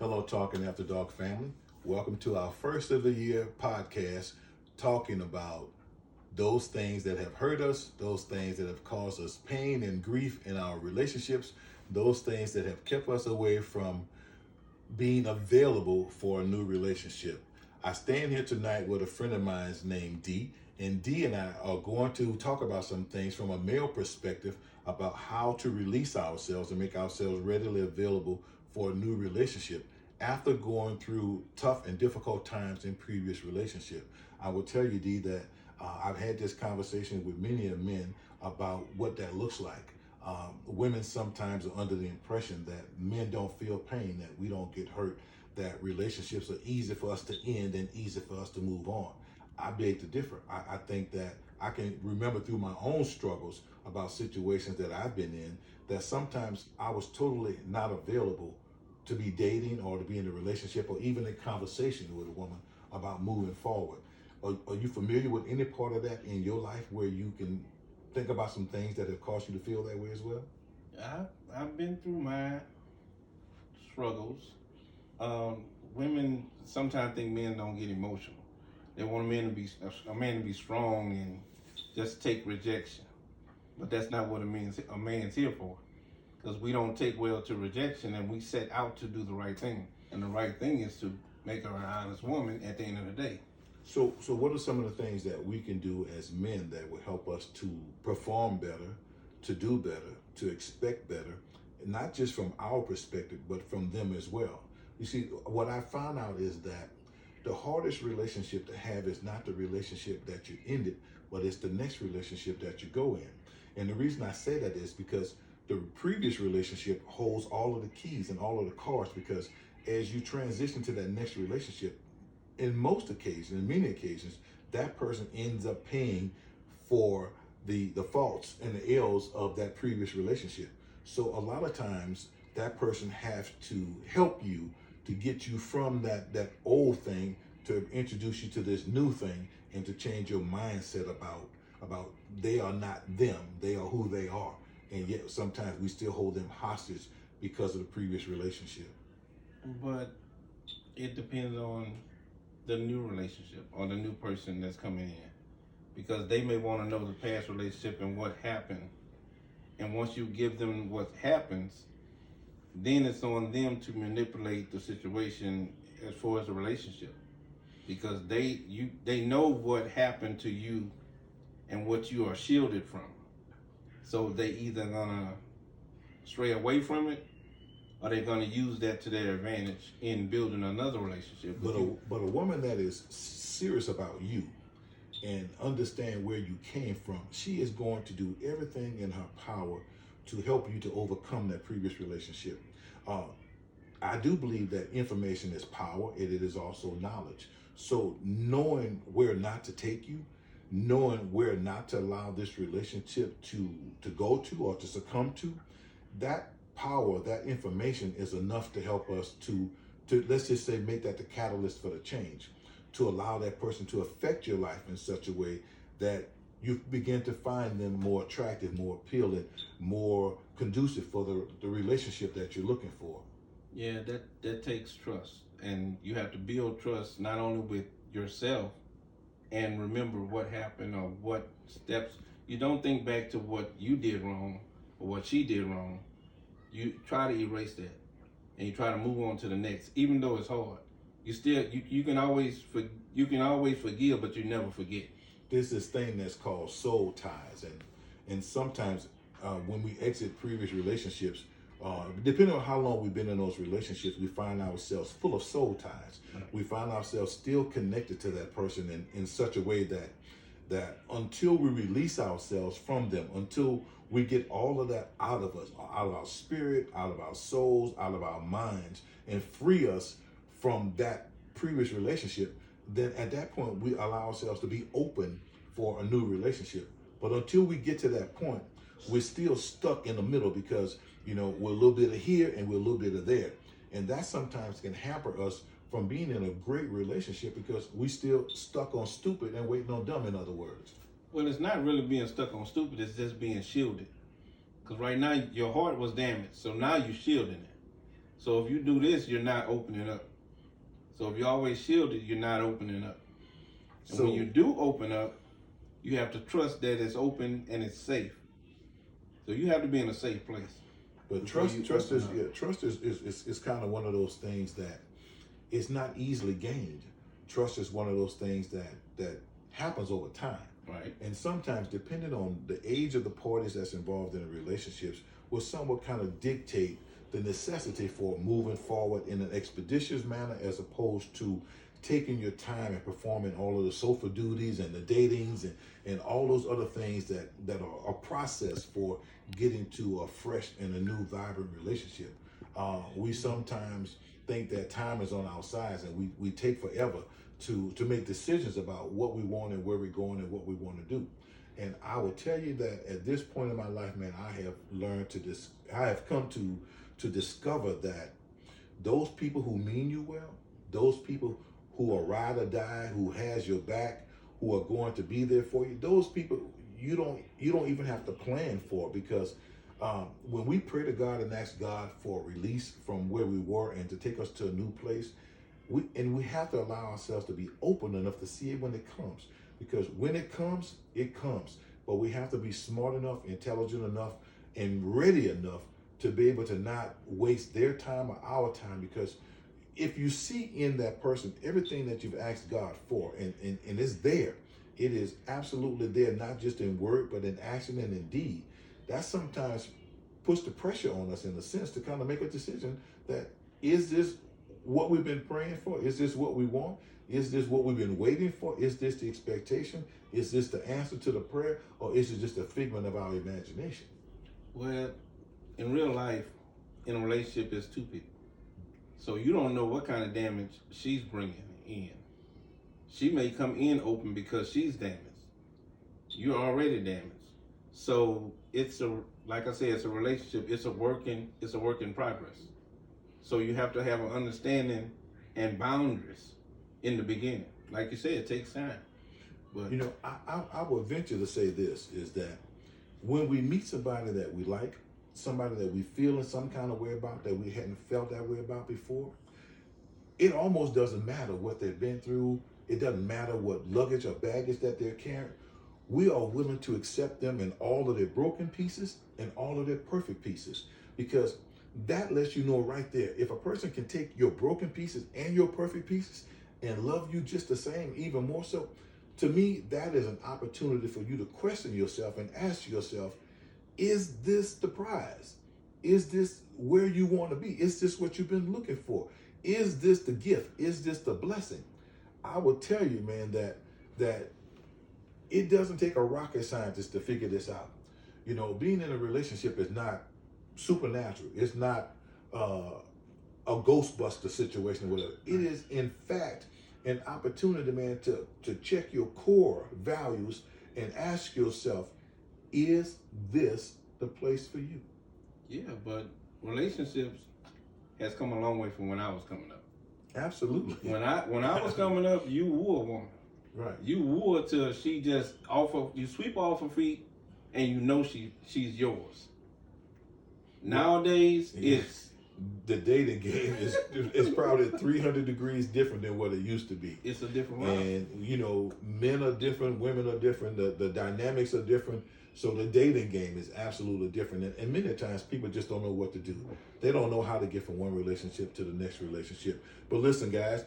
Hello, Talking After Dark family. Welcome to our first of the year podcast, talking about those things that have hurt us, those things that have caused us pain and grief in our relationships, those things that have kept us away from being available for a new relationship. I stand here tonight with a friend of mine named D, and D and I are going to talk about some things from a male perspective about how to release ourselves and make ourselves readily available for a new relationship after going through tough and difficult times in previous relationship. I will tell you, D, that I've had this conversation with many of men about what that looks like. Women sometimes are under the impression that men don't feel pain, that we don't get hurt, that relationships are easy for us to end and easy for us to move on. I beg to differ. I think that I can remember through my own struggles about situations that I've been in that sometimes I was totally not available to be dating or to be in a relationship or even a conversation with a woman about moving forward. Are you familiar with any part of that in your life where you can think about some things that have caused you to feel that way as well? I've been through my struggles. Women sometimes think men don't get emotional. They want a man to be strong and just take rejection, but that's not what a man's here for. Because we don't take well to rejection, and we set out to do the right thing, and the right thing is to make her an honest woman at the end of the day. So what are some of the things that we can do as men that will help us to perform better, to do better, to expect better, not just from our perspective, but from them as well? You see, what I found out is that the hardest relationship to have is not the relationship that you ended, but it's the next relationship that you go in. And the reason I say that is because the previous relationship holds all of the keys and all of the cards, because as you transition to that next relationship, in most occasions, in many occasions, that person ends up paying for the faults and the ills of that previous relationship. So a lot of times that person has to help you to get you from that old thing to introduce you to this new thing and to change your mindset about they are not them, they are who they are. And yet sometimes we still hold them hostage because of the previous relationship. But it depends on the new relationship or the new person that's coming in, because they may want to know the past relationship and what happened. And once you give them what happens, then it's on them to manipulate the situation as far as the relationship, because they know what happened to you and what you are shielded from. So they either gonna stray away from it, or they're gonna use that to their advantage in building another relationship. But a woman that is serious about you and understand where you came from, she is going to do everything in her power to help you to overcome that previous relationship. I do believe that information is power, and it is also knowledge. So knowing where not to take you, knowing where not to allow this relationship to go to or to succumb to, that power, that information is enough to help us to let's just say make that the catalyst for the change, to allow that person to affect your life in such a way that you begin to find them more attractive, more appealing, more conducive for the relationship that you're looking for. Yeah, that takes trust, and you have to build trust not only with yourself and remember what happened or what steps. You don't think back to what you did wrong or what she did wrong. You try to erase that, and you try to move on to the next, even though it's hard. You can always forgive, but you never forget. There's this thing that's called soul ties, and sometimes when we exit previous relationships, depending on how long we've been in those relationships, we find ourselves full of soul ties. Right. We find ourselves still connected to that person in such a way that until we release ourselves from them, until we get all of that out of us, out of our spirit, out of our souls, out of our minds, and free us from that previous relationship, then at that point we allow ourselves to be open for a new relationship. But until we get to that point, we're still stuck in the middle, because we're a little bit of here and we're a little bit of there, and that sometimes can hamper us from being in a great relationship because we still stuck on stupid and waiting on dumb, in other words. Well, it's not really being stuck on stupid, it's just being shielded. Because right now your heart was damaged, so now you're shielding it. So if you do this, you're not opening up. So if you're always shielded, you're not opening up. And So when you do open up, you have to trust that it's open and it's safe. So you have to be in a safe place. but before you open up. trust is kind of one of those things that it's not easily gained. Trust is one of those things that happens over time. Right. And sometimes, depending on the age of the parties that's involved in the relationships, will somewhat kind of dictate the necessity for moving forward in an expeditious manner as opposed to taking your time and performing all of the sofa duties and the datings and all those other things that are a process for getting to a fresh and a new vibrant relationship. We sometimes think that time is on our sides and we take forever to make decisions about what we want and where we're going and what we want to do. And I will tell you that at this point in my life, man, I have learned I have come to discover that those people who mean you well, those people who are ride or die, who has your back, who are going to be there for you, those people you don't even have to plan for, because when we pray to God and ask God for release from where we were and to take us to a new place, we have to allow ourselves to be open enough to see it when it comes, because when it comes, but we have to be smart enough, intelligent enough, and ready enough to be able to not waste their time or our time, because if you see in that person everything that you've asked God for and it's there, it is absolutely there, not just in word but in action and in deed, that sometimes puts the pressure on us in a sense to kind of make a decision that, is this what we've been praying for? Is this what we want? Is this what we've been waiting for? Is this the expectation? Is this the answer to the prayer? Or is it just a figment of our imagination? Well, in real life, in a relationship, it's two people. So you don't know what kind of damage she's bringing in. She may come in open because she's damaged. You're already damaged. So like I said, it's a relationship. It's a work in progress. So you have to have an understanding and boundaries in the beginning. Like you said, it takes time. But I would venture to say this, is that when we meet somebody that we like, somebody that we feel in some kind of way about, that we hadn't felt that way about before, it almost doesn't matter what they've been through. It doesn't matter what luggage or baggage that they're carrying. We are willing to accept them in all of their broken pieces and all of their perfect pieces, because that lets you know right there, if a person can take your broken pieces and your perfect pieces and love you just the same, even more so, to me, that is an opportunity for you to question yourself and ask yourself, is this the prize? Is this where you want to be? Is this what you've been looking for? Is this the gift? Is this the blessing? I will tell you, man, that it doesn't take a rocket scientist to figure this out. Being in a relationship is not supernatural. It's not a Ghostbuster situation or whatever. It is, in fact, an opportunity, man, to check your core values and ask yourself, is this the place for you? yeah, but relationships has come a long way from when I was coming up. Absolutely. When I was coming up, you woo a woman. Right. You woo her till she just you sweep off her feet, and you know she's yours. Nowadays, it's the dating game is probably 300 degrees different than what it used to be. It's a different world. And men are different, women are different, the dynamics are different. So the dating game is absolutely different. And many times people just don't know what to do. They don't know how to get from one relationship to the next relationship. But listen, guys,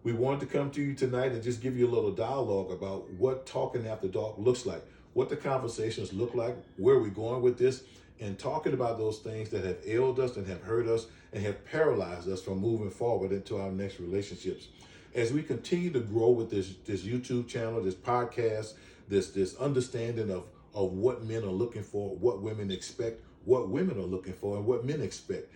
we wanted to come to you tonight and just give you a little dialogue about what talking after dark looks like, what the conversations look like, where we're going with this, and talking about those things that have ailed us and have hurt us and have paralyzed us from moving forward into our next relationships. As we continue to grow with this YouTube channel, this podcast, this understanding of what men are looking for, what women expect, what women are looking for, and what men expect.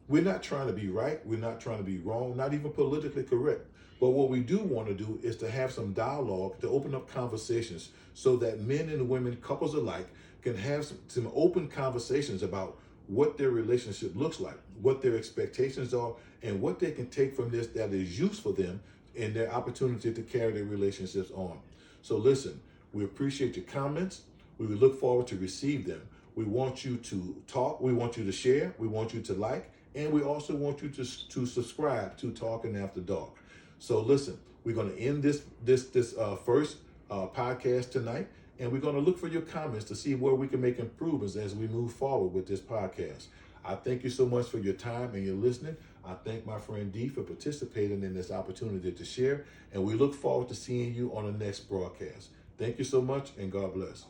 We're not trying to be right. We're not trying to be wrong, not even politically correct. But what we do want to do is to have some dialogue, to open up conversations so that men and women, couples alike, can have some open conversations about what their relationship looks like, what their expectations are, and what they can take from this that is useful for them in their opportunity to carry their relationships on. So listen, we appreciate your comments. We look forward to receive them. We want you to talk. We want you to share. We want you to like. And we also want you to subscribe to Talking After Dark. So listen, we're going to end this first podcast tonight, and we're going to look for your comments to see where we can make improvements as we move forward with this podcast. I thank you so much for your time and your listening. I thank my friend D for participating in this opportunity to share, and we look forward to seeing you on the next broadcast. Thank you so much, and God bless.